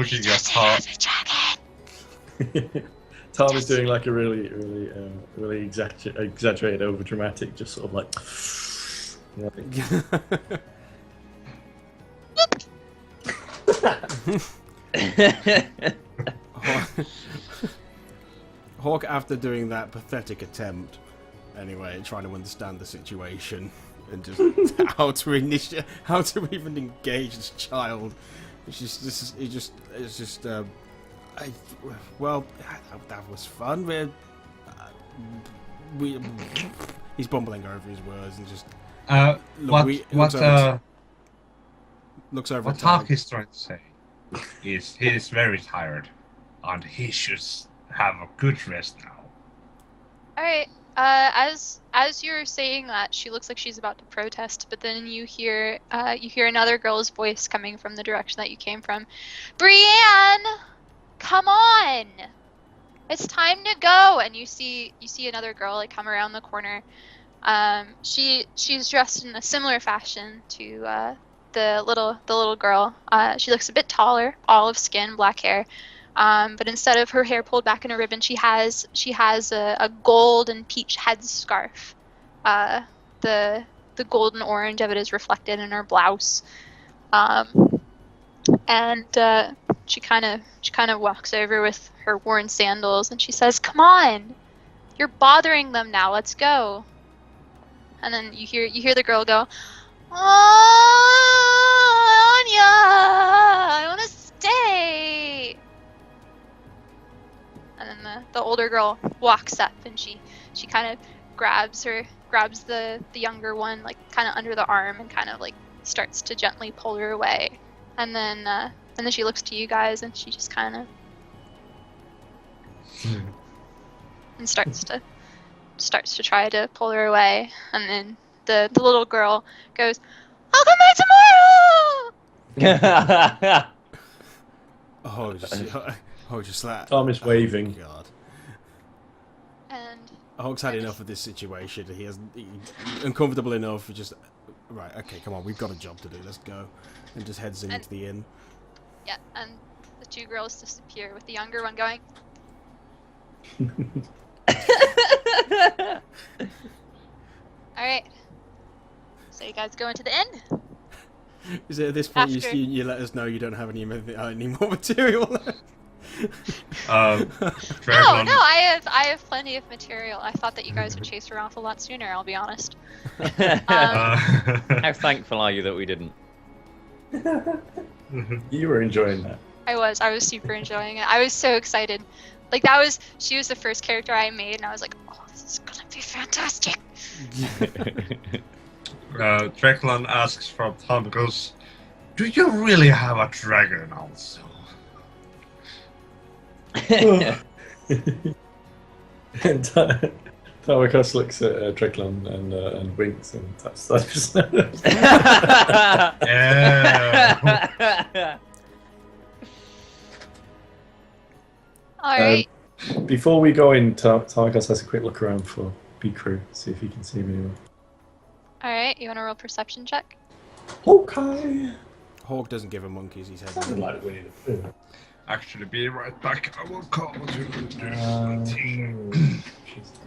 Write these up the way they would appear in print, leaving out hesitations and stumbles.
looking at Tom. Tom is doing like a really exaggerated, over dramatic, just sort of like. Hawk, after doing that pathetic attempt, anyway, trying to understand the situation and just how to even engage this child. Well, that was fun. He's bumbling over his words and just. Looks over. What Hawk is trying to say is he is very tired, and he should have a good rest now. All right. As you're saying that, she looks like she's about to protest, but then you hear another girl's voice coming from the direction that you came from. Brienne, come on! It's time to go. And you see another girl like come around the corner. She's dressed in a similar fashion to the little girl. She looks a bit taller, olive skin, black hair. But instead of her hair pulled back in a ribbon, she has a gold and peach headscarf. The golden orange of it is reflected in her blouse. And she kind of walks over with her worn sandals and she says, "Come on, you're bothering them now. Let's go." And then you hear the girl go, "Oh, Anya, I want to stay." And then the older girl walks up and she kind of grabs the younger one like kind of under the arm and kind of like starts to gently pull her away. And then she looks to you guys and she just kind of and starts to try to pull her away. And then the little girl goes, "I'll come back tomorrow." Just that. Tom is waving. Oh, God. And Hawk's had enough of this situation. He's uncomfortable enough. Just right. Okay, come on. We've got a job to do. Let's go. And just heads into the inn. Yeah, and the two girls disappear with the younger one going. All right. So you guys go into the inn. Is it at this point After- you let us know you don't have any more material left? No, I have plenty of material. I thought that you guys would chase her off a lot sooner, I'll be honest. How thankful are you that we didn't? You were enjoying that. I was super enjoying it. I was so excited. Like she was the first character I made and I was like, "Oh, this is gonna be fantastic." Draclon asks from Tom, goes, "Do you really have a dragon also?" And Tamakas looks at Draclon and winks, and that's just. Yeah. All right. Before we go in, Tamakas has a quick look around for B crew, see if he can see anyone. All right. You want to roll perception check? Okay. Hawk doesn't give a monkey's his head. Sounded like Winnie the Pooh. Actually, be right back. I will call you.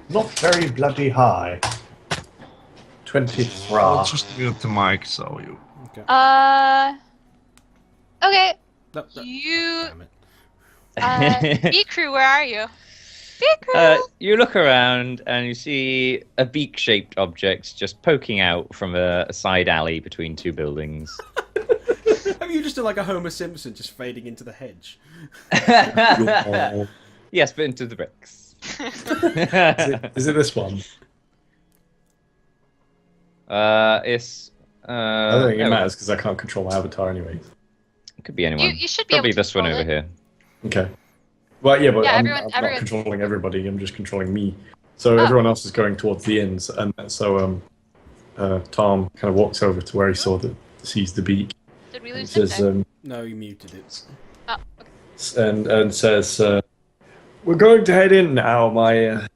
Not very bloody high. 23. I'll just mute the mic so you. Okay. Okay. You. B crew, where are you? B crew. You look around and you see a beak-shaped object just poking out from a side alley between two buildings. Have you just done like a Homer Simpson just fading into the hedge? Yes, but into the bricks. Is it this one? It's. I don't think it matters because I can't control my avatar anyway. It could be anyone. You should be Probably able to this one control over it. here. Okay. Well, yeah, but Yeah, I'm everyone- not controlling everybody. I'm just controlling me. So everyone else is going towards the inns, and so Tom kind of walks over to where he sees the beak. Did we And lose says, him? No, you muted it. Oh, okay. and says, "We're going to head in now, my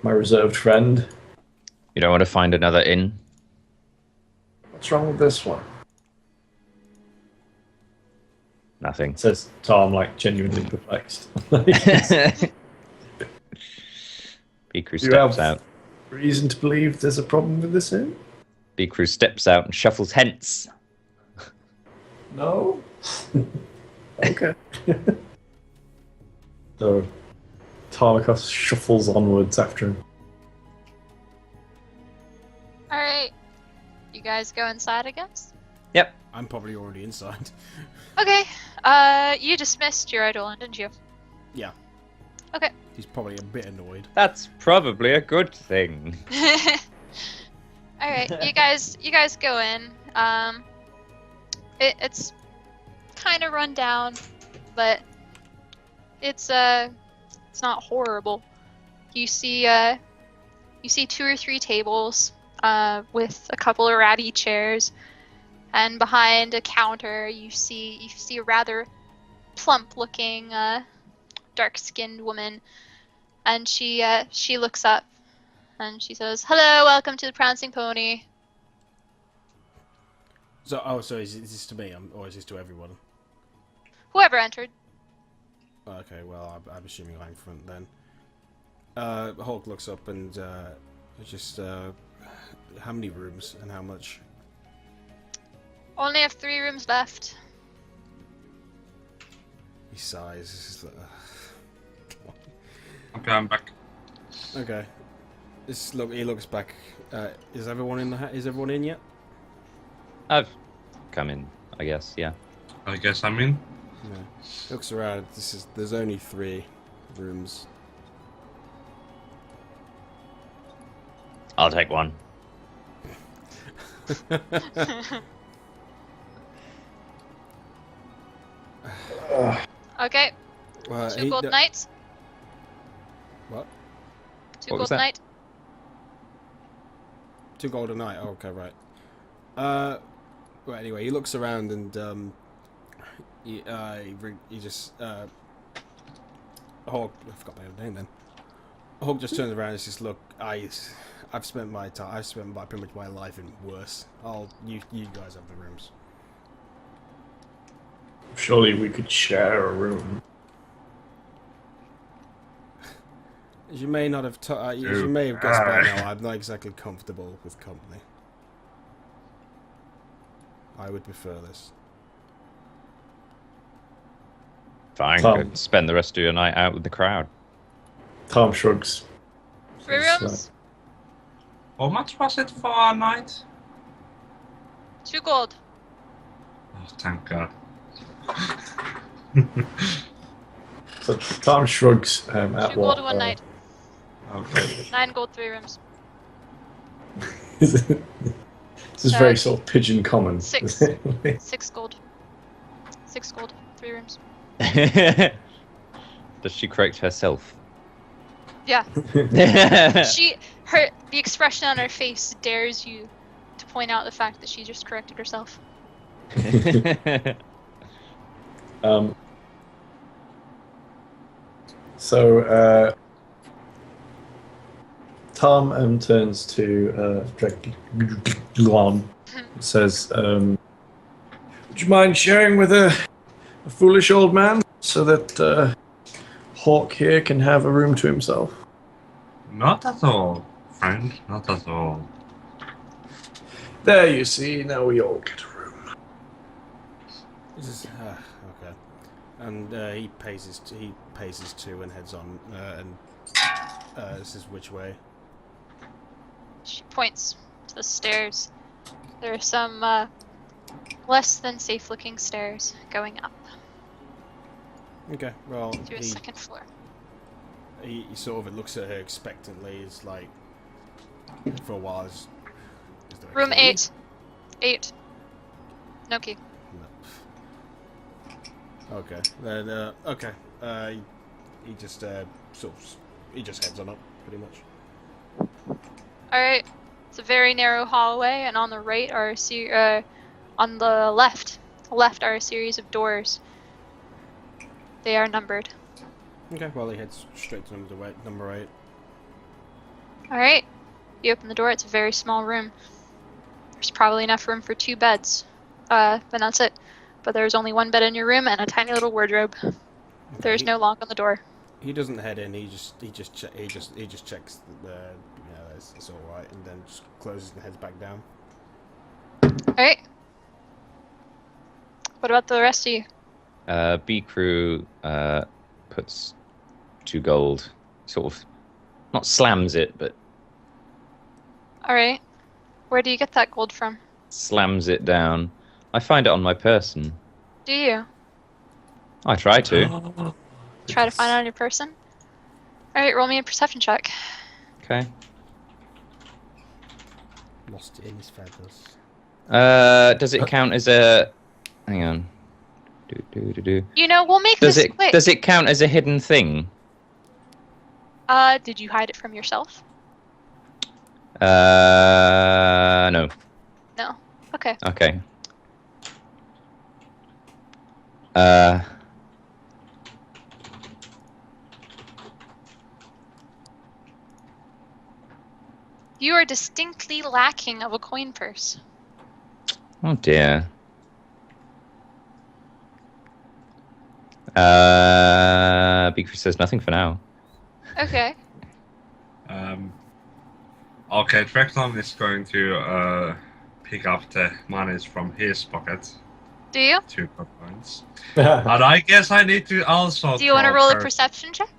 reserved friend. You don't want to find another inn? What's wrong with this one?" Nothing. Says Tom, like genuinely perplexed. Bikru Do you have steps out. reason to believe there's a problem with this inn? Bikru steps out and shuffles hence. No. Okay. So Tarlikos shuffles onwards after him. Alright. You guys go inside, I guess? Yep. I'm probably already inside. Okay. You dismissed your Eidolon, didn't you? Yeah. Okay. He's probably a bit annoyed. That's probably a good thing. Alright, you guys go in. It's kind of run down, but it's not horrible. You see 2 or 3 tables with a couple of ratty chairs, and behind a counter you see a rather plump-looking dark-skinned woman, and she looks up and she says, "Hello, welcome to the Prancing Pony." So is this to me, or is this to everyone? Whoever entered. Okay, well, I'm assuming I'm front then. Hulk looks up and just how many rooms and how much? Only have 3 rooms left. He sighs. Come on. Okay, I'm back. Okay. He looks back. Is everyone in Is everyone in yet? I've come in, I guess, yeah. I guess I'm in. No. Looks around. There's only 3 rooms. I'll take one. Okay, Uh, 2 gold knights. What? 2 What gold was that? knight. 2 gold a night. Oh, okay, right. Well, anyway, he looks around and he just Hawk. I forgot my own name then. Hawk just turns around and says, "Look, I've spent pretty much my life in worse. You guys have the rooms." Surely we could share a room. As you may not have, as you may have guessed by now, I'm not exactly comfortable with company. I would prefer this. Fine, Tom. good. Spend the rest of your night out with the crowd. Tom shrugs. 3 It's, rooms. How much was it for a night? 2 gold. Oh, thank God. So Tom shrugs at 2 what? gold 1 night. Okay. 9 gold 3 rooms. This is very sort of pigeon common. 6. 6 gold. 6 gold 3 rooms. Does she correct herself? Yeah. The expression on her face dares you to point out the fact that she just corrected herself. So Tom turns to Dragluan, says, "Would you mind sharing with a foolish old man so that Hawk here can have a room to himself?" Not at all, friend. Not at all. There, you see, now we all get a room. This is okay. And he pays his 2 and heads on. This is which way? She points to the stairs. There are some less than safe looking stairs going up Okay, well, to a 2nd floor. he sort of looks at her expectantly. It's like for a while. Is there a Room key? 8. 8. No key. No. Okay. Then okay. He just he just heads on up pretty much. Alright. It's a very narrow hallway, and on the right are on the left are a series of doors. They are numbered. Okay. Well, he heads straight to number 8. Alright. You open the door, it's a very small room. There's probably enough room for 2 beds. But that's it. but there's only one bed in your room and a tiny little wardrobe. There's no lock on the door. He doesn't head in. He just checks that it's all right, and then just closes and heads back down. All right. What about the rest of you? B crew puts 2 gold, sort of, not slams it, but All right. Where do you get that gold from? slams it down. I find it on my person. Do you I try to. try to find it on your person? All right, roll me a perception check. Okay. Lost in his feathers. Does it count as a? Hang on. You know, we'll make Does this it quick. does it count as a hidden thing? Did you hide it from yourself? No. No. Okay. Okay. You are distinctly lacking of a coin purse. Oh dear. Beaker says nothing for now. Okay. Okay, Draclon is going to pick up the monies from his pocket. Do you? 2 gold coins. And I guess I need to also. Do you want to throw roll a per- perception check?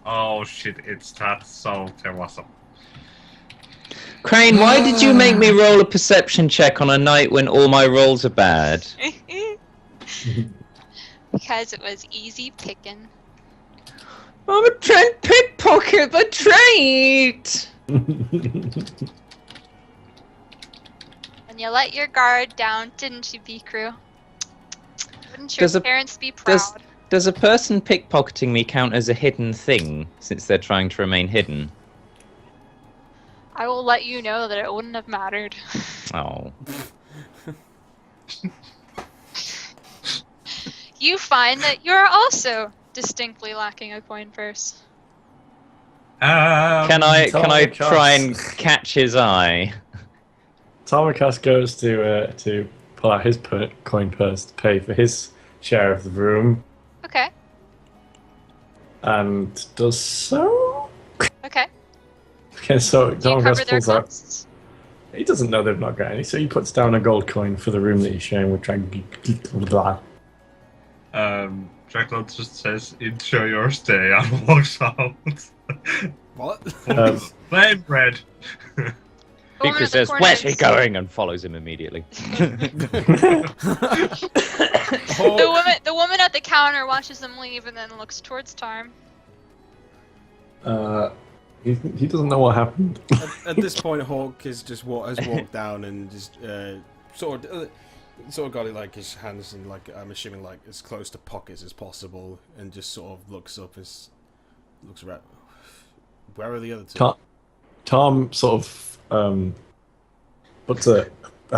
Oh shit! It's that. So there was a. Crane, why did you make me roll a perception check on a night when all my rolls are bad? Because it was easy picking. I'm a trained pickpocket by trade! And you let your guard down, didn't you, B crew? Wouldn't your Does a- parents be proud? Does a person pickpocketing me count as a hidden thing, since they're trying to remain hidden? I will let you know that it wouldn't have mattered. Oh. You find that you're also distinctly lacking a coin purse. Can I Tarmakas. try and catch his eye? Tarmakas goes to pull out his coin purse to pay for his share of the room, Okay. and does so. Okay. Okay, so Do you cover Tarmakas their pulls out. costs? He doesn't know they've not got any, so he puts down a gold coin for the room that he's sharing with Drag. Draclon just says, "Enjoy your stay," and walks out. What? Plain bread. The woman Beaker at the says, corner "Where's she is- going?" and follows him immediately. The woman at the counter watches them leave and then looks towards Tarm. He doesn't know what happened. At this point, Hawk has walked down and just sort of got it like his hands in, like, I'm assuming, like as close to pockets as possible, and just sort of looks around. Where are the other two? Tom sort of puts a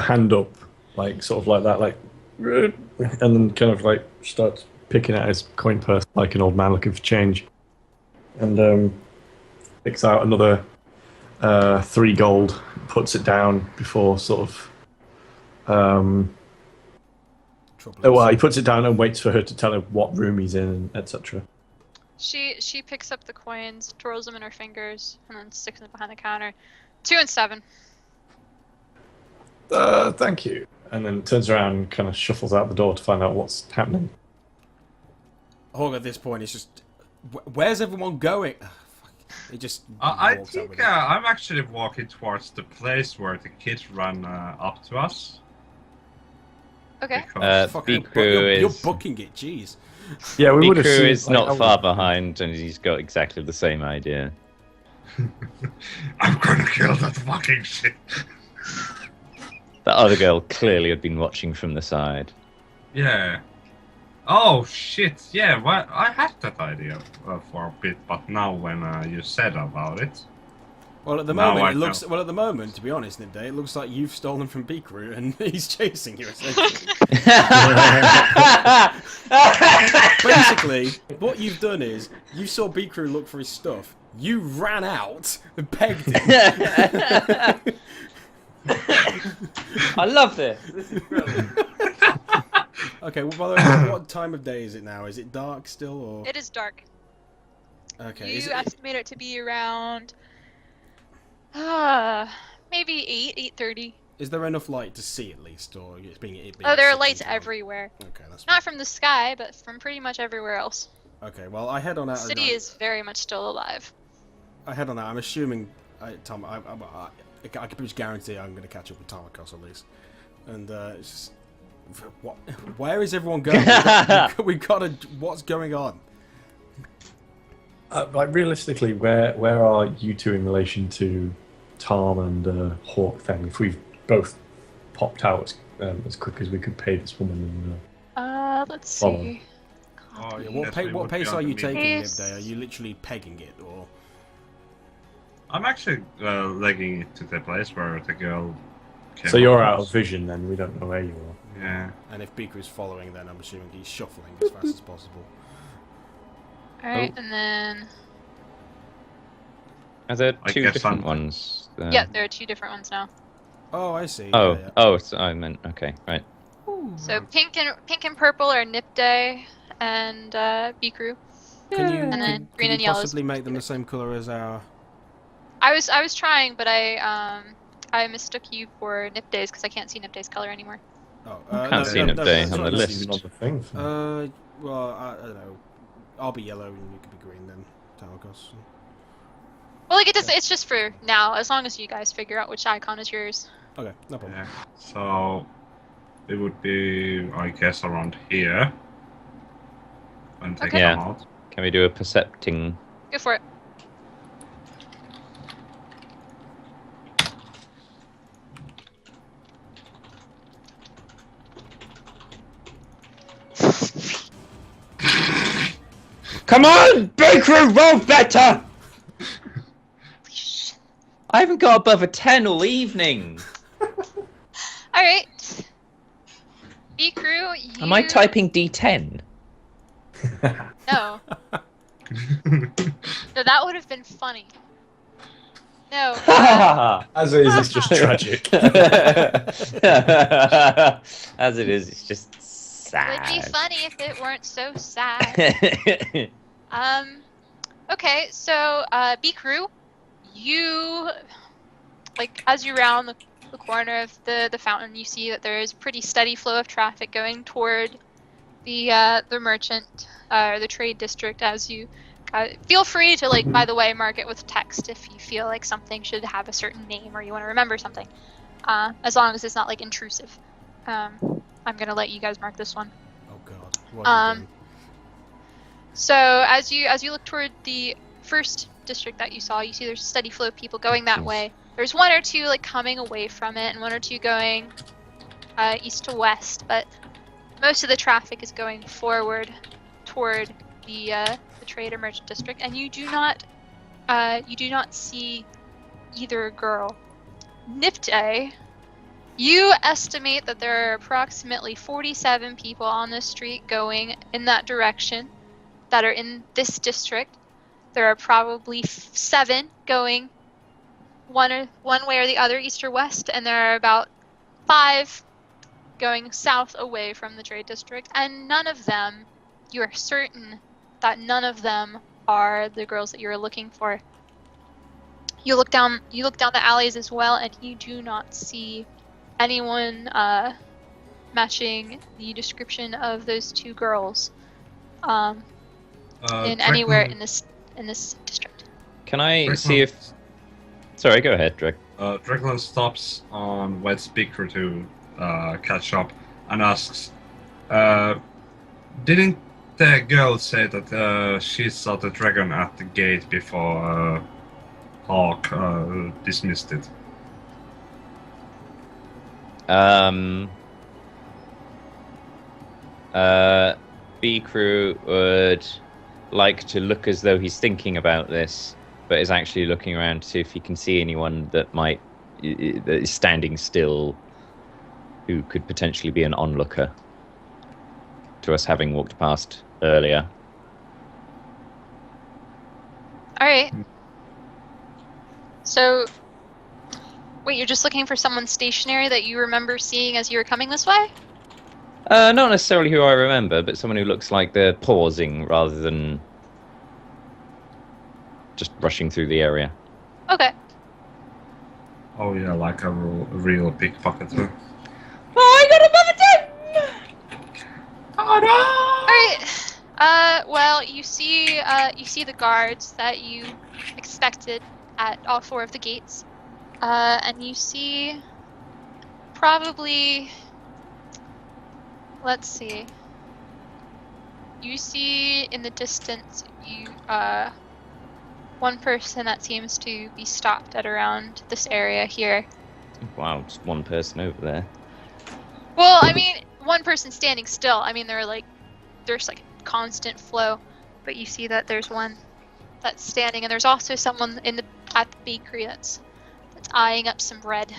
hand up, like sort of like that, like, and then kind of like starts picking at his coin purse like an old man looking for change, and picks out another 3 gold, puts it down before sort of. Well, he puts it down and waits for her to tell him what room he's in, etc. She picks up the coins, twirls them in her fingers, and then sticks them behind the counter. 2 and 7. Thank you. And then turns around and kind of shuffles out the door to find out what's happening. Hawk at this point is just, where's everyone going? Ugh, fuck. He just I walks out think with it. I'm actually walking towards the place where the kids run up to us. Okay. Because Fucking B crew you're is booking it, jeez. Yeah, we B would have crew seen. is not far behind, and he's got exactly the same idea. I'm gonna kill that fucking shit. The other girl clearly had been watching from the side. Yeah. Oh shit! Yeah, well, I had that idea for a bit, but now when you said about it, Well, at the Now moment, I it looks. know. Well, at the moment, to be honest, Nidday, it looks like you've stolen from Beak Root and he's chasing you. Essentially. Basically, what you've done is you saw Beak Root look for his stuff. You ran out and pegged him. I love this. This is brilliant. Okay, well, by the way, what time of day is it now? Is it dark still, or...? It is dark. Okay, You is it... estimate it to be around, maybe 8:30. Is there enough light to see at least, or it's being Oh, there are super lights dark? everywhere. Okay, that's fine. Not from the sky, but from pretty much everywhere else. Okay, well, I head on The out. city is very much still alive. I head on out. I'm assuming, Tom, I can pretty much guarantee I'm going to catch up with Tamakos at least. And it's just, what? Where is everyone going? We've got to. What's going on? Like realistically, where are you two in relation to Tom and Hawk? Then, if we've both popped out as quick as we could pay this woman. Let's follow. see. Oh, Yeah, yes, we what would be pace on are the you meeting. taking, Pace. Nibday? Are you literally pegging it, or? I'm actually legging it to the place where the girl came So you're up. out of vision then. We don't know where you are. Yeah. And if Beaker is following, then I'm assuming he's shuffling as fast as possible. Alright, and then... Are there I two guess different I'm- ones? there? Yeah, there are 2 different ones now. Oh, I see. Oh, yeah, yeah. oh, so I meant okay, right. So pink and purple are Nip Day and B-Crew. Can you, And then could green you and yellow is possibly make them the same color as our? I was trying, but I mistook you for Nip Days because I can't see Nip Days color anymore. Oh, Can't see Nip Day that's on right, the that's- list. Even on the thing. Well, I don't know. I'll be yellow and you could be green then, Tamakos. Well, like it's just for now, as long as you guys figure out which icon is yours. Okay, no problem. Yeah. So it would be, I guess, around here. And take Okay. them Yeah. out. Can we do a percepting? Go for it. Come on, Baker, roll better! I haven't got above a 10 all evening. Alright. B-Crew, you... Am I typing D10? No. No, that would have been funny. No. As is, it's just tragic. As it is, it's just It would be sad. funny if it weren't so sad. Okay, so, B-Crew, you, like, as you round the corner of the fountain, you see that there is a pretty steady flow of traffic going toward the merchant, or the trade district, as you, feel free to, like, by the way, mark it with text if you feel like something should have a certain name or you want to remember something, as long as it's not, like, intrusive. I'm gonna let you guys mark this one. Oh god. What are you doing? So as you look toward the first district that you saw, you see there's a steady flow of people going that Jeez. way. There's 1 or 2 like coming away from it, and 1 or 2 going east to west. But most of the traffic is going forward toward the trade or merchant district, and you do not see either girl. Nipte, you estimate that there are approximately 47 people on the street going in that direction that are in this district. There are probably 7 going one way or the other, east or west, and there are about 5 going south away from the trade district, and none of them, you are certain that none of them are the girls that you're looking for. You look down the alleys as well, and you do not see anyone matching the description of those 2 girls in anywhere in this district. Can I see if... Sorry, go ahead, Drake. Dracula stops on Wet Speaker to catch up and asks, didn't the girl say that she saw the dragon at the gate before Hawk dismissed it? B Crew would like to look as though he's thinking about this, but is actually looking around to see if he can see anyone that might that is standing still, who could potentially be an onlooker to us having walked past earlier. All right. So, wait, you're just looking for someone stationary that you remember seeing as you were coming this way? Not necessarily who I remember, but someone who looks like they're pausing rather than just rushing through the area. Okay. Oh yeah, like a real pickpocketer. Oh, I got above a 10! Alright. Well, you see the guards that you expected at all 4 of the gates. And you see probably, let's see. You see in the distance one person that seems to be stopped at around this area here. Wow, just one person over there. Well, I mean, one person standing still. I mean, there's like constant flow, but you see that there's one that's standing, and there's also someone at the bakery that's eyeing up some bread.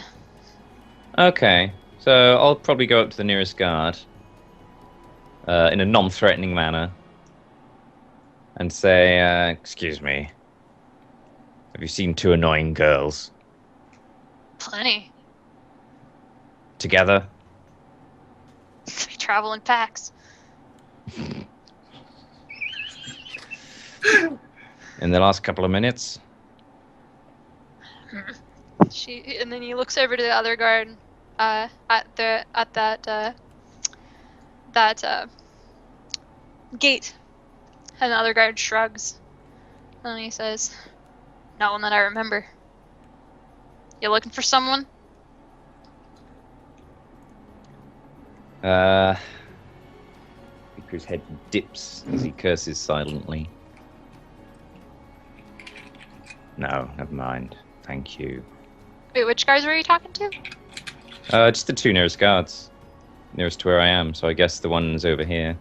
Okay, so I'll probably go up to the nearest guard in a non-threatening manner and say, excuse me, have you seen 2 annoying girls? Plenty. Together? We travel in packs. In the last couple of minutes? And then he looks over to the other guard at that gate, and the other guard shrugs, and he says, "Not one that I remember. You looking for someone?" His head dips as he curses silently. No, never mind. Thank you. Wait, which guards were you talking to? Just the 2 nearest guards. Nearest to where I am, so I guess the one's over here.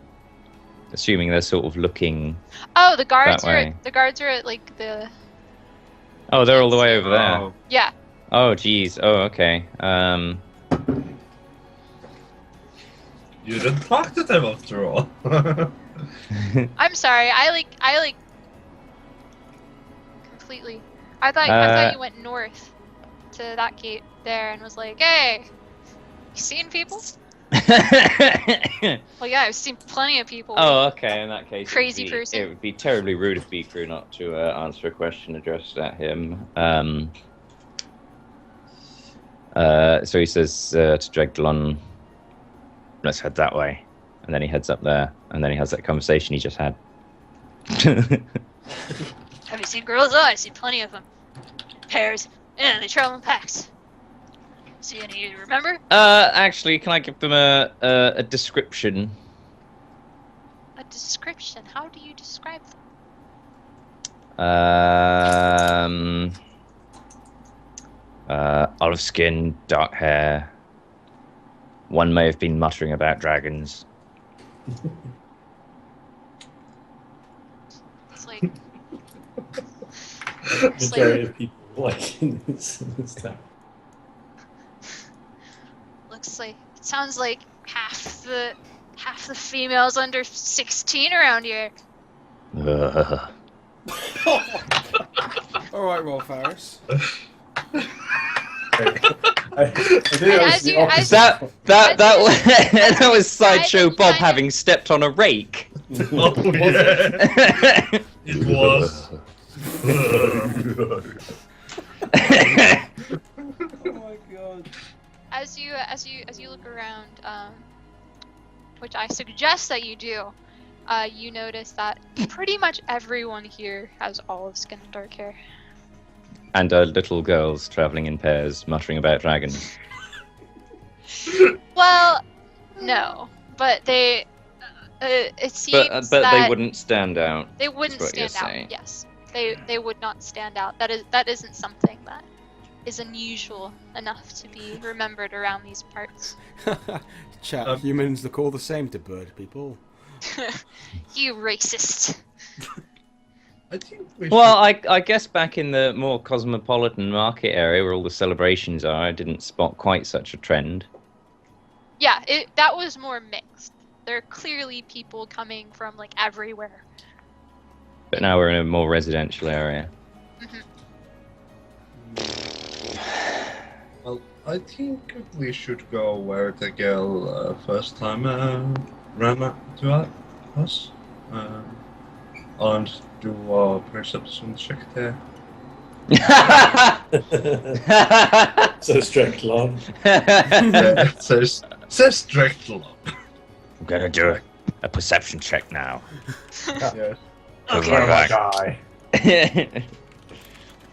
Assuming they're sort of looking Oh, the guards that are way. the guards are at like the Oh, they're all the way over there. Oh, yeah. Oh, geez. Oh, okay. you didn't talk to them after all. I'm sorry. I like completely. I thought you went north to that gate there and was like, "Hey, you seen people?" Well, yeah, I've seen plenty of people. Oh, okay. In that case, Crazy person. It would be terribly rude of Bikru not to answer a question addressed at him. So he says to Dreglon, "Let's head that way," and then he heads up there, and then he has that conversation he just had. Have you seen girls? Oh, I've seen plenty of them. Pairs. Yeah, they travel in packs. See any you remember? Actually, can I give them a description? A description? How do you describe them? Olive skin, dark hair. One may have been muttering about dragons. It's like Majority of people like in this town. looks like it sounds like half the females under 16 around here. All right, Roll Ferris. That was Sideshow Bob kind of- having stepped on a rake. Oh yeah, it was. Oh my god. As you look around, which I suggest that you do, you notice that pretty much everyone here has olive skin and dark hair. And little girls travelling in pairs, muttering about dragons. Well, no, but they. It seems But that they wouldn't stand out. They wouldn't what you're stand out. saying. Yes, they would not stand out. That isn't something that is unusual enough to be remembered around these parts. Chat, humans look all the same to bird people. You racist. I think we Well, I guess back in the more cosmopolitan market area where all the celebrations are, I didn't spot quite such a trend. Yeah, that was more mixed. There are clearly people coming from like everywhere. But now we're in a more residential area. Mhm. Well, I think we should go where the girl first time ran to us. And do a perception check there. Says Draclon. Yeah, it says Dracula. I'm gonna do a perception check now. Yeah. Okay. Where am I die?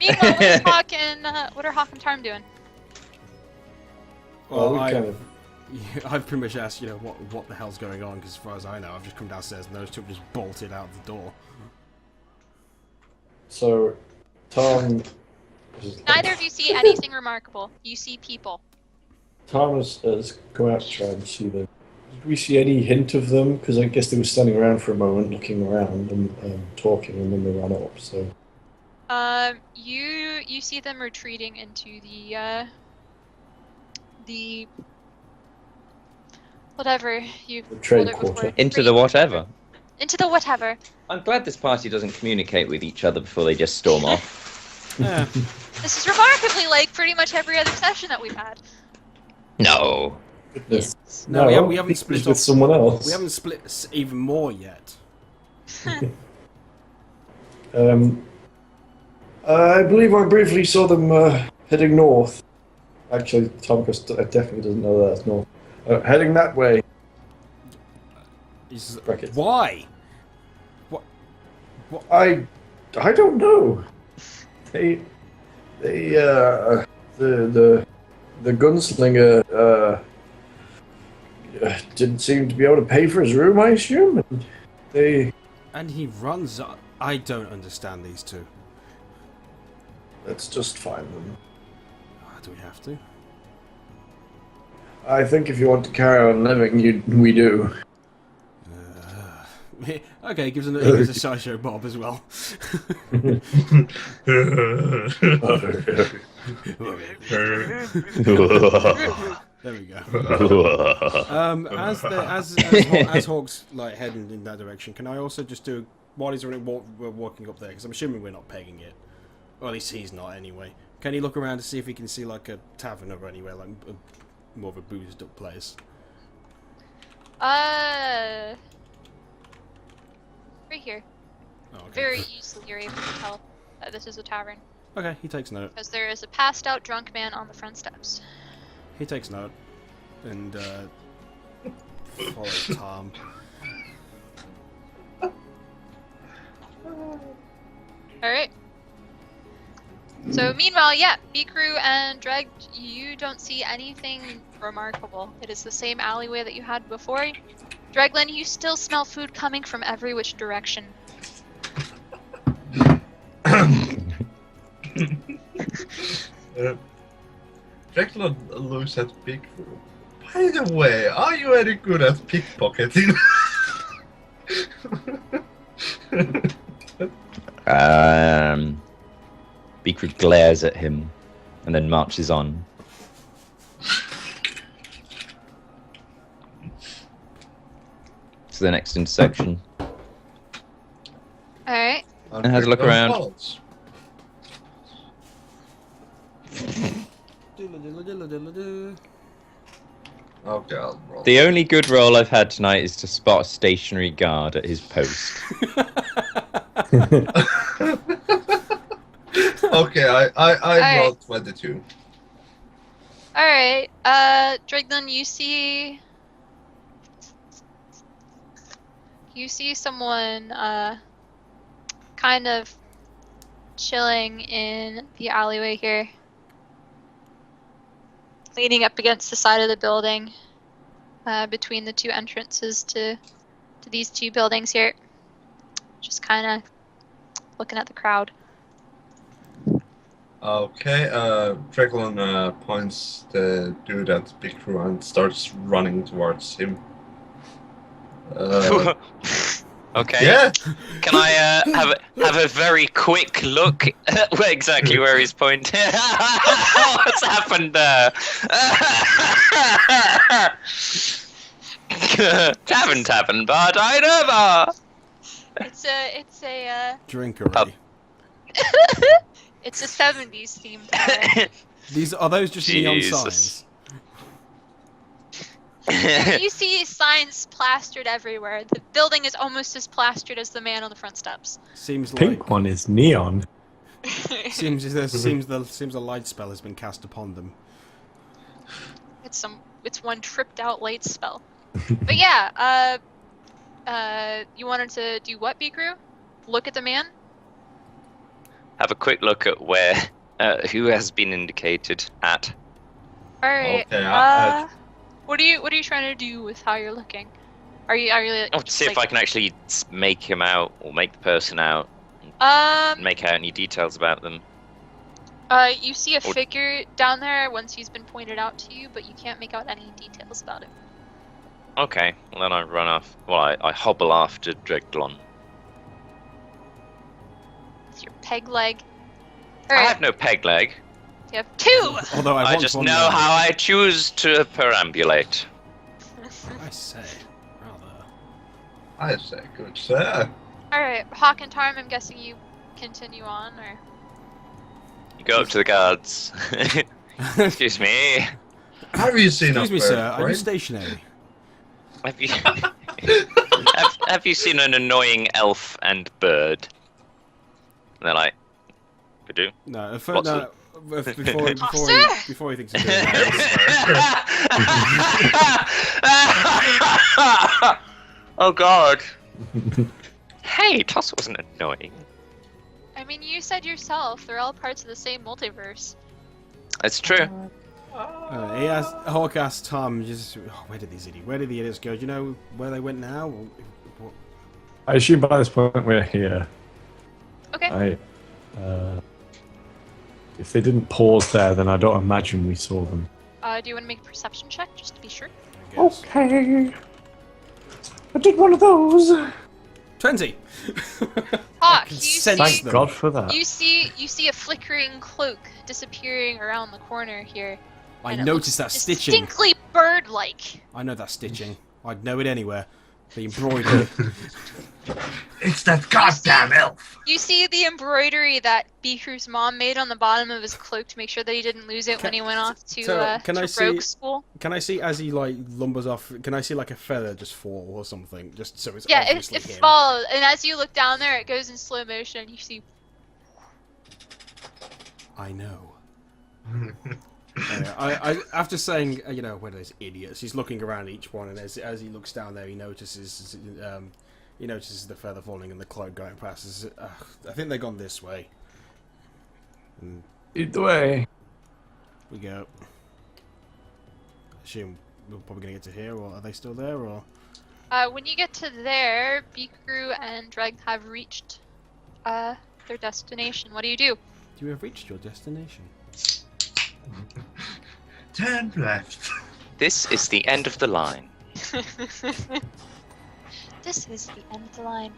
Meanwhile, what are Hawk and Tarm doing? Well, we Well, kind of. I've pretty much asked, what the hell's going on, because as far as I know, I've just come downstairs and those two have just bolted out the door. So, Tom. Neither of you see anything remarkable. You see people. Tom has come out to try and see them. Did we see any hint of them? Because I guess they were standing around for a moment, looking around and talking, and then they ran up. So. You see them retreating into the whatever you The trade called it before. quarter. Into the whatever. Into the whatever. I'm glad this party doesn't communicate with each other before they just storm off. Yeah. This is remarkably like pretty much every other session that we've had. No. Yes. No, we haven't split he's with off. someone else. We haven't split even more yet. I believe I briefly saw them heading north. Actually, Tom definitely doesn't know that's north. Heading that way. Brackets. Why? I don't know. The gunslinger didn't seem to be able to pay for his room, I assume. And he runs. I don't understand these two. Let's just find them. Do we have to? I think if you want to carry on living, we do. Okay, gives a sideshow Bob as well. There we go. As Hawk's like heading in that direction, can I also just do while he's walking up there? Because I'm assuming we're not pegging it, or at least he's not anyway. Can he look around to see if he can see like a tavern or anywhere, like more of a boozed up place? Right here. Oh, okay. Very easily you're able to tell that this is a tavern. Okay, he takes note. Because there is a passed out drunk man on the front steps. He takes note and follows Tom. Alright. So meanwhile, yeah, B-Crew and Dreg, you don't see anything remarkable. It is the same alleyway that you had before. Dreglin, you still smell food coming from every which direction. Dracula looks at Bigfoot. By the way, are you any good at pickpocketing? Beakroot glares at him and then marches on. To the next intersection. Alright. And has a look around. Okay, I'll roll. The only good roll I've had tonight is to spot a stationary guard at his post. Okay, I Alright. rolled 22. Alright, Dreglin, you see someone, kind of chilling in the alleyway here. Leaning up against the side of the building, between the two entrances to these two buildings here. Just kind of looking at the crowd. Okay, Dracula points the dude at Bigfoot and starts running towards him. Okay. Yeah. Can I have a very quick look at exactly where he's pointing? What's happened there? Tavern, bar, diner, bar. It's a Drink already. Pub. it's a 70s themed bar. Are those just neon Jesus. signs? You see signs plastered everywhere. The building is almost as plastered as the man on the front steps. Seems Pink like one is neon. seems the light spell has been cast upon them. It's one tripped out light spell. But yeah, you wanted to do what, B-Crew? Look at the man? Have a quick look at where, who has been indicated at. Alright, Okay, what are you trying to do with how you're looking? Are you Oh, to see if I can actually make him out, or make the person out, make out any details about them. You see a figure down there once he's been pointed out to you, but you can't make out any details about him. Okay, well then I run off. Well, I hobble after Dreglon. It's your peg leg. I Alright, have no peg leg. you have two! Although I want just one know now. how I choose to perambulate. I say, rather. I say good sir. Alright, Hawk and Tarm, I'm guessing you continue on, or... You go up to the guards. Excuse me. Have you seen Excuse a me, bird sir. Are you brain? stationary? Have you have you seen an annoying elf and bird? And they're like, we do. No. Lots No. Sir! Before he thinks of doing that. Oh God. Hey, Toss wasn't annoying. I mean, you said yourself, they're all parts of the same multiverse. It's true. Hawk asked Tom, where did the idiots go? Do you know where they went now? Or, I assume by this point we're here. Okay. If they didn't pause there, then I don't imagine we saw them. Do you want to make a perception check, just to be sure? I guess. Okay. I did one of those. 20! Hawk, can you sense see, Thank them. God for that. you see a flickering cloak disappearing around the corner here. I and it noticed that looks stitching. distinctly bird-like. I know that stitching. I'd know it anywhere. The embroidery. It's that goddamn elf. You see the embroidery that Biku's mom made on the bottom of his cloak to make sure that he didn't lose it when he went off to can I rogue see- school. Can I see as he like lumbers off? Can I see like a feather just fall or something? Just so it's Yeah, it obviously him. falls, and as you look down there, it goes in slow motion, and you see. I know. I after saying where are those idiots? He's looking around each one, and as he looks down there, he notices the feather falling and the cloak going past. I think they've gone this way. And Either way. we go. Assume we're probably gonna get to here, or are they still there? Or When you get to there, Bikru and Dreg have reached their destination. What do you do? you have reached your destination. Turn left. This is the end of the line. This is the end of the line.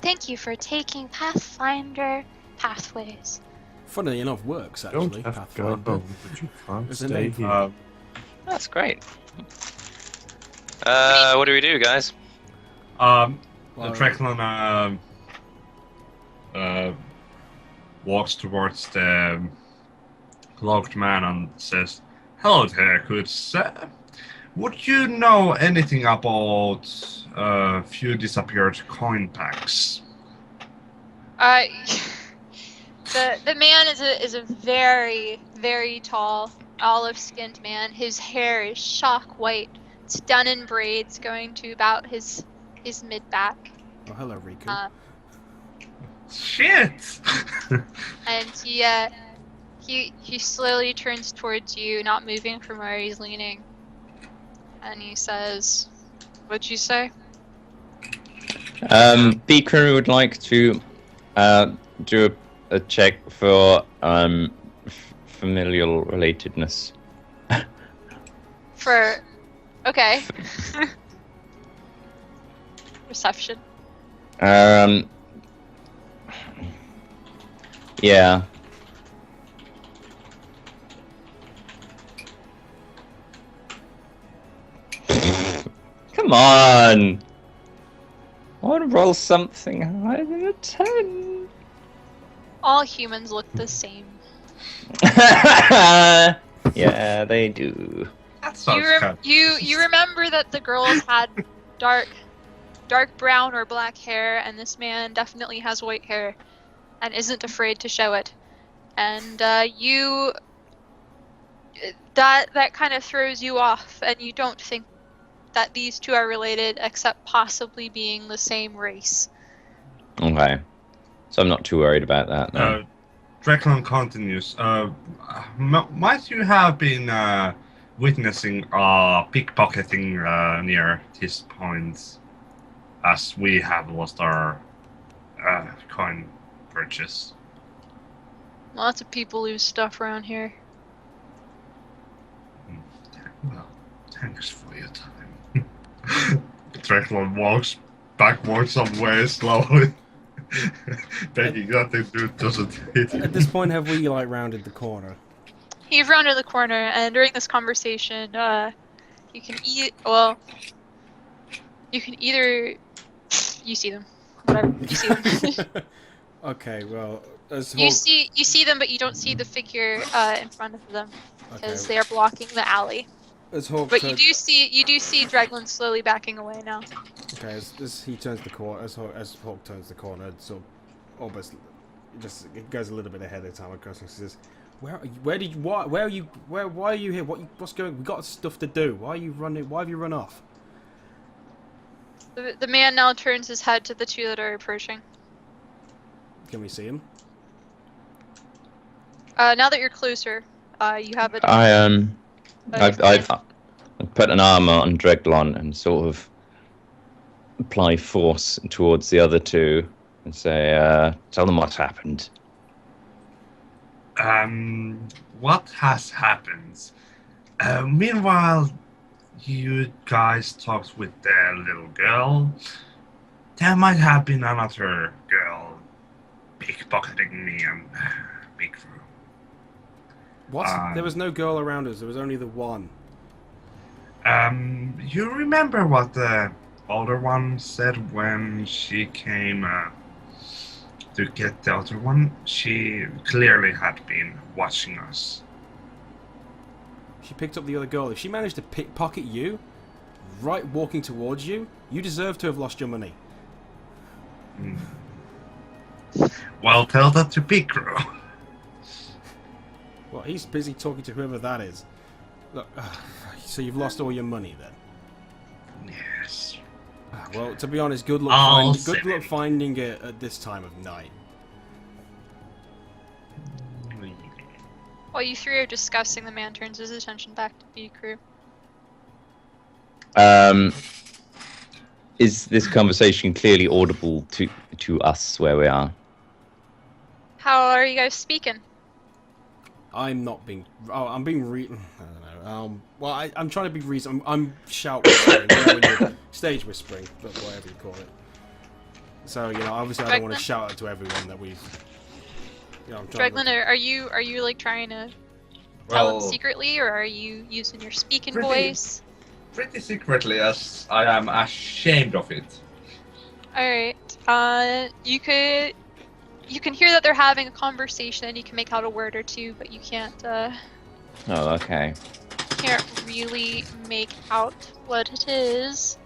Thank you for taking Pathfinder Pathways. Funnily enough, works Don't actually. have to go Pathfinder. home, but you can't There's a stay name. here. That's great. What do we do, guys? Well, Trecklon walks towards the cloaked man and says, "Hello there, good sir. Would you know anything about a few disappeared coin packs?" The man is a very, very tall, olive-skinned man. His hair is shock white. It's done in braids going to about his mid-back. Oh, hello, Riku. Shit! And he slowly turns towards you, not moving from where he's leaning. And he says, "What'd you say?" Beaker would like to do a check for familial relatedness. Okay. Perception. Yeah. Come on! I want to roll something higher than a 10. All humans look the same. Yeah, they do. That sounds kind of You remember that the girls had dark brown or black hair, and this man definitely has white hair, and isn't afraid to show it. And that kind of throws you off, and you don't think that these two are related, except possibly being the same race. Okay. So I'm not too worried about that. No. Dracon continues. Might you have been witnessing pickpocketing near this point, as we have lost our coin purchase? Lots of people lose stuff around here. Well, thanks for your time. Dracon walks backwards some way slowly. Begging that the dude doesn't hit him. At this point, have we like rounded the corner? You've rounded the corner, and during this conversation, you can either you see them, whatever you see them. Okay, well, as you see them, but you don't see the figure in front of them because Okay. they are blocking the alley. As Hawk But turns- you do see Dreglin slowly backing away now. Okay, as he turns the corner, as Hawk turns the corner, so almost just it goes a little bit ahead of time. Across and says, "Where are you? Where did you? Where are you? Why are you here? What's going? We got stuff to do. Why are you running? Why have you run off?" The man now turns his head to the two that are approaching. Can we see him? Now that you're closer, you have a. I've put an arm on Dreglon and sort of apply force towards the other two and say, tell them what's happened. What has happened? Meanwhile, you guys talked with the little girl. There might have been another girl pickpocketing me and big room. What? There was no girl around us. There was only the one. You remember what the older one said when she came to get the other one? She clearly had been watching us. She picked up the other girl. If she managed to pickpocket you, right walking towards you, you deserve to have lost your money. Well, tell that to Piccolo. Well, he's busy talking to whoever that is. Look, so you've lost all your money then? Yes. Well, to be honest, good luck finding it at this time of night. While you three are discussing, the man turns his attention back to B crew. Is this conversation clearly audible to us where we are? How are you guys speaking? I'm not being. Oh, I'm being I don't know. Well, I'm trying to be reasonable. I'm shout whispering, stage whispering, whatever you call it. So obviously, I don't want to shout out to everyone that we've. Dreglin, are you like trying to tell them secretly, or are you using your speaking voice? Pretty secretly, as I am ashamed of it. All right. You can hear that they're having a conversation, and you can make out a word or two, but you can't. Oh, okay. Can't really make out what it is.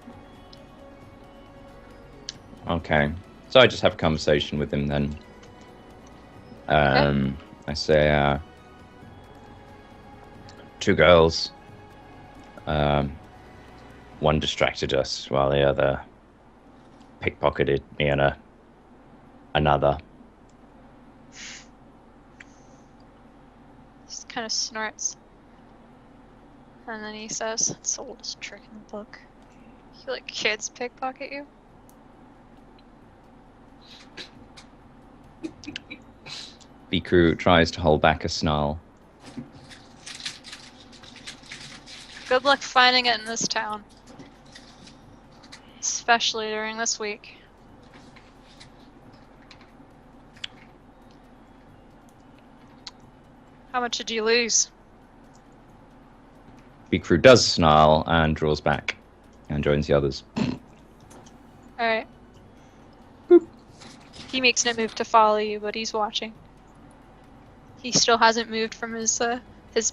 Okay. So I just have a conversation with him then. Okay. I say, two girls. One distracted us while the other pickpocketed me and another. Just kind of snorts. And then he says, "It's the oldest trick in the book. You let kids pickpocket you?" B-Crew tries to hold back a snarl. Good luck finding it in this town. Especially during this week. How much did you lose? B-Crew does snarl and draws back and joins the others. Alright. He makes no move to follow you, but he's watching. He still hasn't moved from his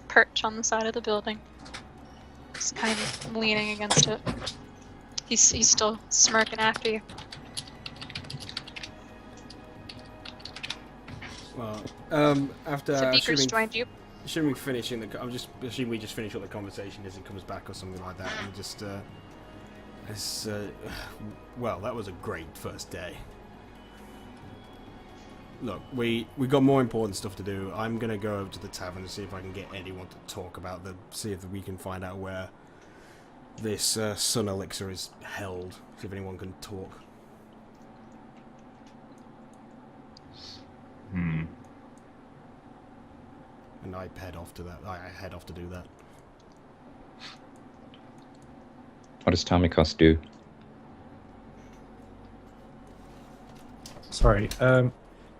perch on the side of the building. He's kind of leaning against it. He's still smirking after you. Well, after So Beaker's joined you. assuming finishing the, I'm just assuming we just finish up the conversation as he comes back or something like that, and just well, that was a great first day. Look, we got more important stuff to do. I'm gonna go over to the tavern and see if I can get anyone to talk about see if we can find out where this sun elixir is held. See if anyone can talk. And I head off to that. I head off to do that. What does Tamikos do? Sorry,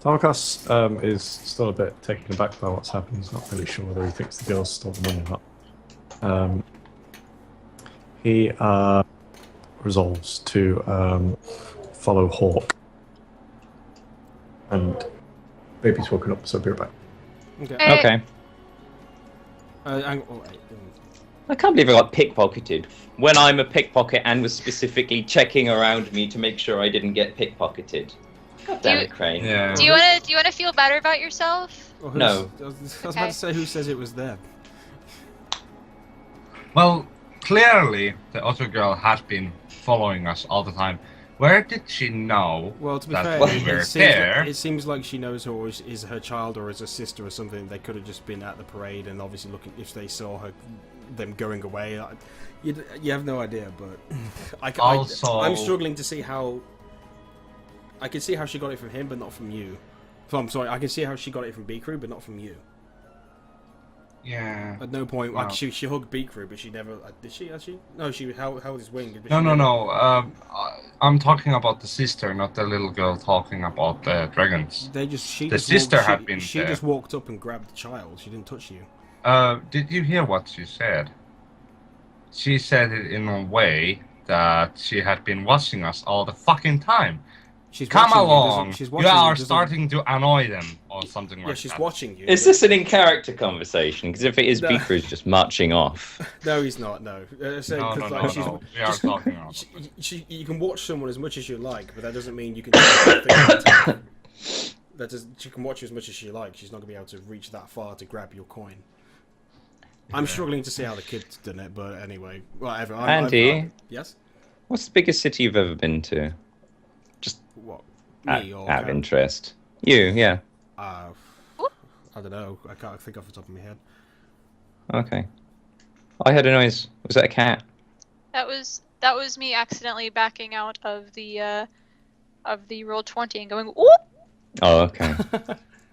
Tamakos is still a bit taken aback by what's happened. He's not really sure whether he thinks the girls stole the money or not. He resolves to follow Hawk. And baby's woken up, so I'll be right back. Okay. Okay. I can't believe I got pickpocketed when I'm a pickpocket and was specifically checking around me to make sure I didn't get pickpocketed. God damn it, Crane. Yeah. Do you wanna feel better about yourself? Well, No. I was about to say, who says it was them? Well, clearly the other girl has been following us all the time. Where did she know Well, to be that fair, we were there? it seems like she knows her or is her child or is her sister or something. They could have just been at the parade and obviously looking if they saw them going away. You have no idea, but I'm struggling to see how. I can see how she got it from him, but not from you. So I'm sorry. I can see how she got it from B Crew, but not from you. Yeah. At no point, No. like she hugged B Crew, but she never did she actually? No, she held his wing. But No. I'm talking about the sister, not the little girl talking about the dragons. The sister had been She there. just walked up and grabbed the child. She didn't touch you. Did you hear what she said? She said it in a way that she had been watching us all the fucking time. She's Come watching along, she's you watching are doesn't- starting to annoy them, or something like Yeah, that. she's watching you. Is but- this an in-character conversation? Because if it is, No. Beaker's just marching off. No, he's not. No. No. We are talking about You can watch someone as much as you like, but that doesn't mean you can. That does. She can watch you as much as she likes. She's not gonna be able to reach that far to grab your coin. I'm struggling to see how the kid's done it, but anyway, whatever. Andy? Yes. What's the biggest city you've ever been to? What? Out Me or of Karen? interest. You, yeah. I don't know. I can't think off the top of my head. Okay. I heard a noise. Was that a cat? That was me accidentally backing out of the Roll20 and going whoop. Oh, okay.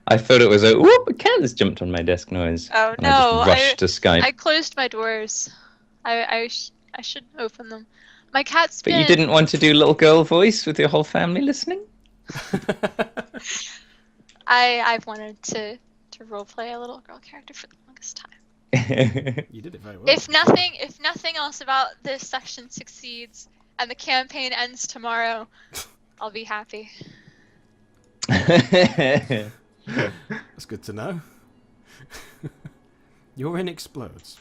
I thought it was a whoop, a cat has jumped on my desk noise. Oh And no! I just rushed to Skype. I closed my doors. I should open them. My cat's But been. you didn't want to do little girl voice with your whole family listening? I've wanted to roleplay a little girl character for the longest time. You did it very well. If nothing else about this section succeeds and the campaign ends tomorrow, I'll be happy. That's good to know. Your inn explodes.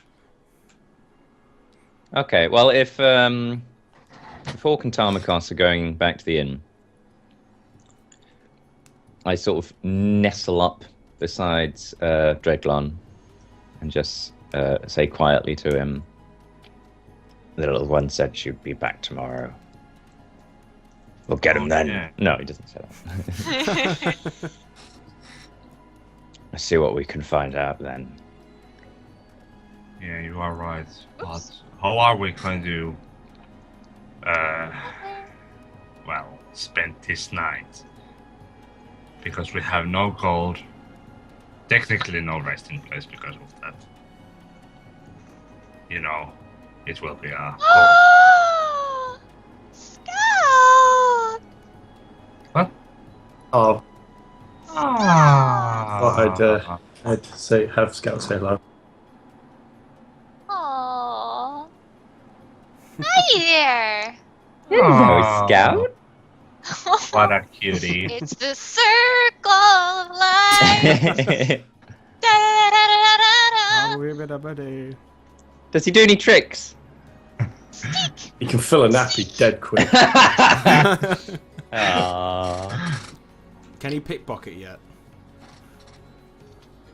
Okay, well, if Hawk and Tamakos are going back to the inn, I sort of nestle up beside Dreglon and just say quietly to him, "The little one said she'd be back tomorrow. We'll get him then." Yeah. No, he doesn't say that. Let's see what we can find out then. Yeah, you are right. But Oops. how are we going to, spend this night? Because we have no gold, technically no resting place because of that. You know, it will be a gold. Stop! What? Oh, Ah. I'd have Scout say hello. Aww. Hi there. Hello, Ah. Scout. What a cutie. It's the circle of life. Does he do any tricks? You can fill a nappy dead quick. Can he pickpocket yet?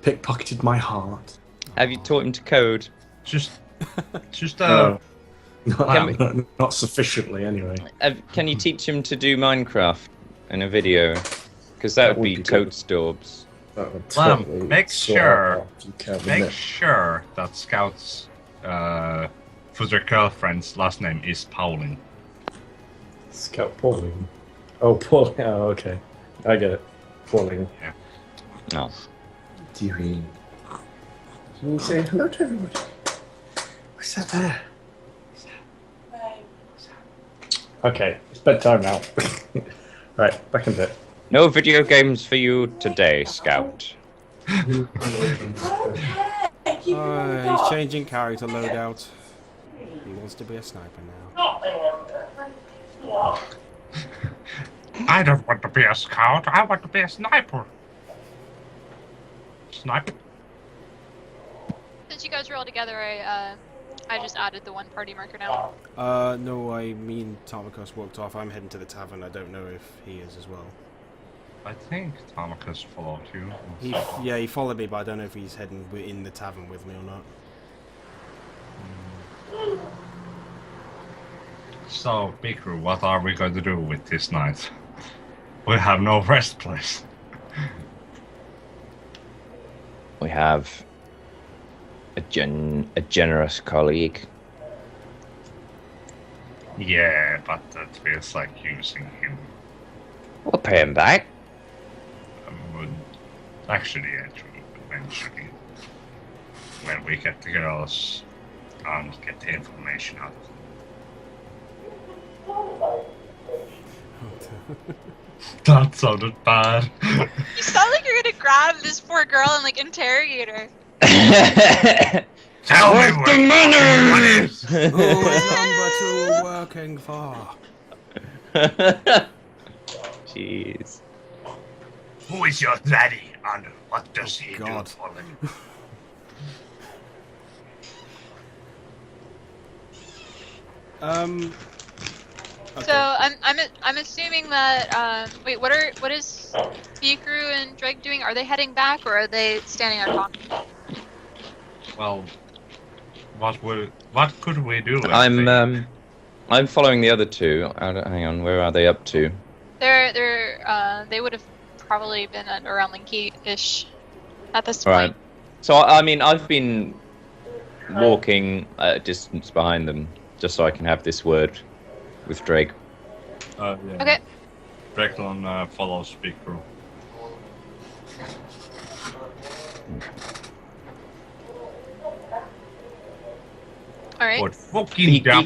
Pickpocketed my heart. Have you taught him to code? Just No. Can Not sufficiently, anyway. Can you teach him to do Minecraft in a video? Because that would be toadstorbs. That would Lamb, totally make sort sure- out if you can, make wouldn't sure that Scout's future girlfriend's last name is Pauline. it? Scout Pauline. Oh, Pauline. Oh, okay. I get it. Pauline. No. Deary. Can you say hello to everybody? What's that there? Okay, it's bedtime now. Right, back in bed. No video games for you today, Scout. He's changing character loadout. He wants to be a sniper now. I don't want to be a scout. I want to be a sniper. Sniper. Since you guys are all together, I just added the one party marker now. No, me and Tarmakos walked off. I'm heading to the tavern. I don't know if he is as well. I think Tarmakus followed you. He followed me, but I don't know if he's heading in the tavern with me or not. So, Bikru, what are we going to do with this night? We have no rest place. We have a generous colleague. Yeah, but that feels like using him. We'll pay him back. Actually, eventually, when we get the girls and get the information out. That sounded bad. You sound like you're gonna grab this poor girl and like interrogate her. Tell me what the money! What is? Who is number 2 working for? Jeez. Who is your daddy and what does he God. do for them? Okay. So I'm assuming that wait, what is Bikru and Drake doing? Are they heading back or are they standing there talking? Well, what could we do? if I'm following the other two. Hang on, where are they up to? They would have probably been at around Linky-ish at this point. Right. So I mean, I've been walking at a distance behind them just so I can have this word with Drake. Yeah. Okay. Brecklon follows Bikru. All right. What fucking damn...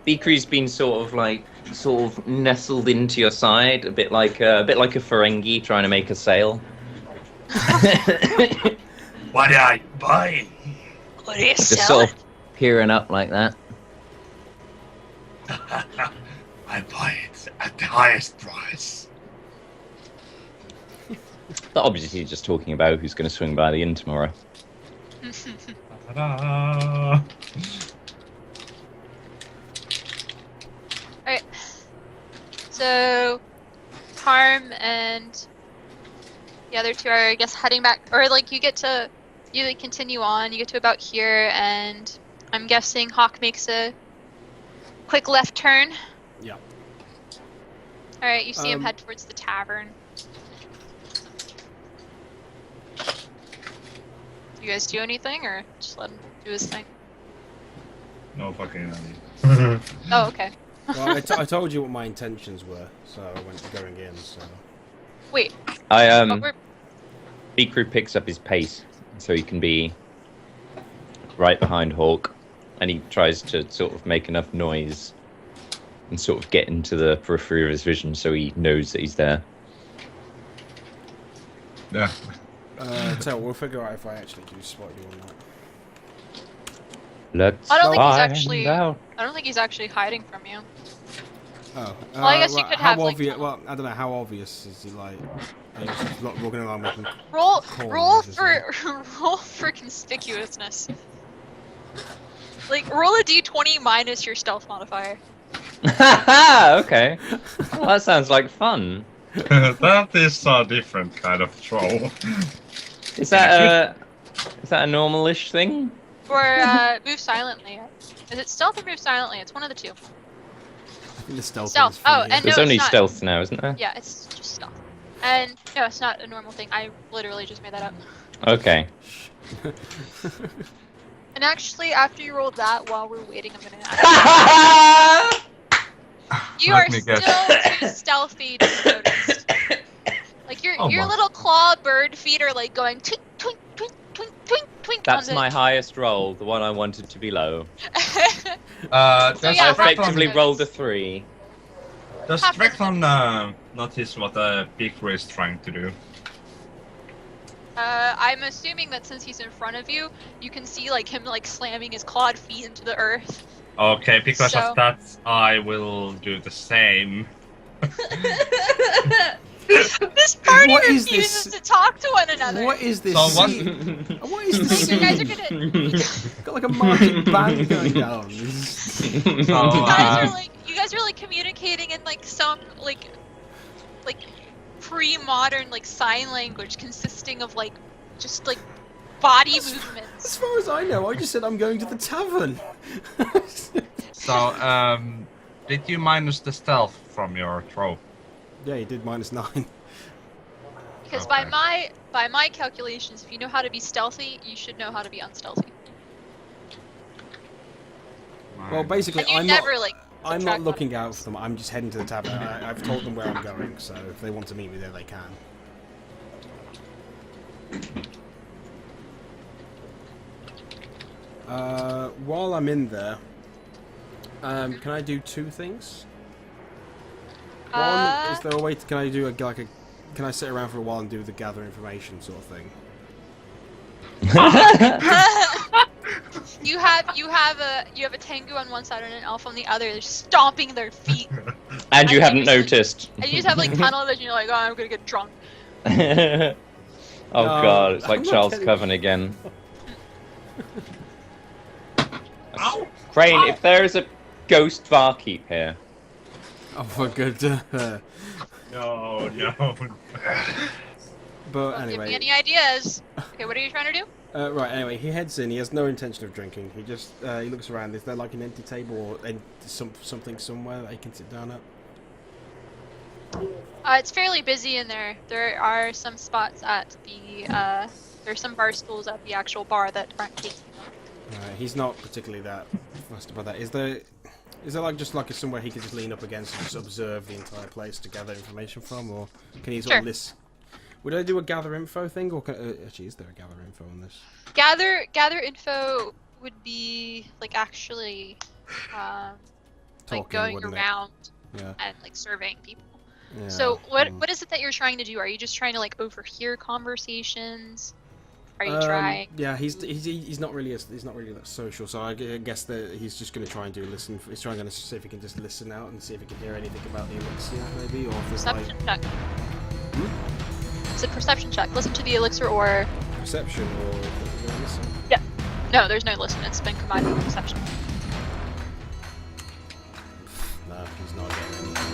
B-Crew's been sort of nestled into your side, a bit like a Ferengi trying to make a sail. What are you buying? What are you Just selling? sort of peering up like that. I buy it at the highest price. But obviously he's just talking about who's going to swing by the inn tomorrow. Ta-da! Alright. So, Harm and the other two are, I guess, heading back. Or, like, you like, continue on. You get to about here, and I'm guessing Hawk makes a quick left turn. Yeah. Alright, you see him head towards the tavern. You guys do anything, or just let him do his thing? No fucking idea. Oh, okay. Well, I told you what my intentions were, so I went going in. So. Wait. B-Crew picks up his pace so he can be right behind Hawk, and he tries to sort of make enough noise and sort of get into the periphery of his vision so he knows that he's there. Yeah. So we'll figure out if I actually do spot you or not. Let's I don't think he's find actually. out. I don't think he's actually hiding from you. Oh. Well, I guess you could how have, like, obvious? Well, I don't know. How obvious is he? Like, are you just walking along making Roll corners or roll for conspicuousness. Like, roll a d20 minus your stealth modifier. Okay. Well, that sounds like fun. That is a different kind of troll. Is that a normal-ish thing? Or move silently. Is it stealth or move silently? It's one of the two. I think the stealth. Stealth. Is Oh, funny, and There's no, only it's not. stealth now, isn't there? Yeah, it's just stealth. And no, it's not a normal thing. I literally just made that up. Okay. And actually, after you rolled that, while we're waiting, I'm gonna ask you Let are me still guess. too stealthy to be noticed. Like your Oh my. little claw bird feet are like going twink twink twink twink twink twink. That's on my highest roll, the one I wanted to be low. the... Does yeah, I Rock effectively noticed. rolled a 3. Does Dracon notice what the Beaker is trying to do? I'm assuming that since he's in front of you, you can see like him like slamming his clawed feet into the earth. Okay, because So- of that, I will do the same. This party What is refuses this? to talk to one another. What is this? So what- scene? What is this? You guys are scene? gonna. Got like a marching band going down. So, You guys are like communicating in like some like pre-modern like sign language consisting of like just like body As movements. far as I know, I just said I'm going to the tavern. so, did you minus the stealth from your throw? Yeah, he did -9. Because Okay. by my calculations, if you know how to be stealthy, you should know how to be unstealthy. Well, basically, And you I'm never not. like. I'm subtract not looking modifiers. out for them. I'm just heading to the tavern. I've told them where I'm going, so if they want to meet me there, they can. While I'm in there, can I do 2 things? One, is there a way to, can I do can I sit around for a while and do the gather information sort of thing? You have a Tengu on one side and an elf on the other. They're stomping their feet, And you I hadn't think noticed. and you just have like tunnel vision. You're like, oh, I'm gonna get drunk. Oh No, god, it's like I'm not Charles getting- Coven again. Ow! Crane, if there is a ghost barkeep here. Oh my god. No. But Don't give me anyway, any ideas. Okay, what are you trying to do? right. Anyway, he heads in. He has no intention of drinking. He just he looks around. Is there like an empty table or something somewhere that he can sit down at? It's fairly busy in there. There are some spots at the there's some bar stools at the actual bar that aren't taking. He's not particularly that fussed about that. Is there like just like somewhere he could just lean up against and just observe the entire place to gather information from, or can he sort Sure. of list? Would I do a gather info thing, or actually, is there a gather info on this? Gather info would be like actually like Talking, going wouldn't it? around Yeah. and like surveying people. Yeah. So what is it that you're trying to do? Are you just trying to like overhear conversations? Are you trying? Yeah, he's not really that social. So I guess that he's just going to try and do listen. He's trying to see if he can just listen out and see if he can hear anything about the elixir, maybe, or if there's like Perception check. It's a perception check. Listen to the elixir or perception or listen. no, there's no listen. It's been combined with perception. No, he's not getting anything.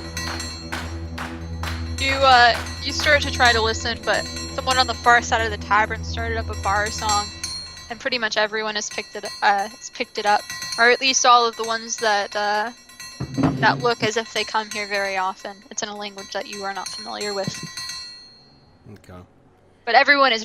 You start to try to listen, but someone on the far side of the tavern started up a bar song, and pretty much everyone has picked it up, or at least all of the ones that that look as if they come here very often. It's in a language that you are not familiar with, Okay. but everyone is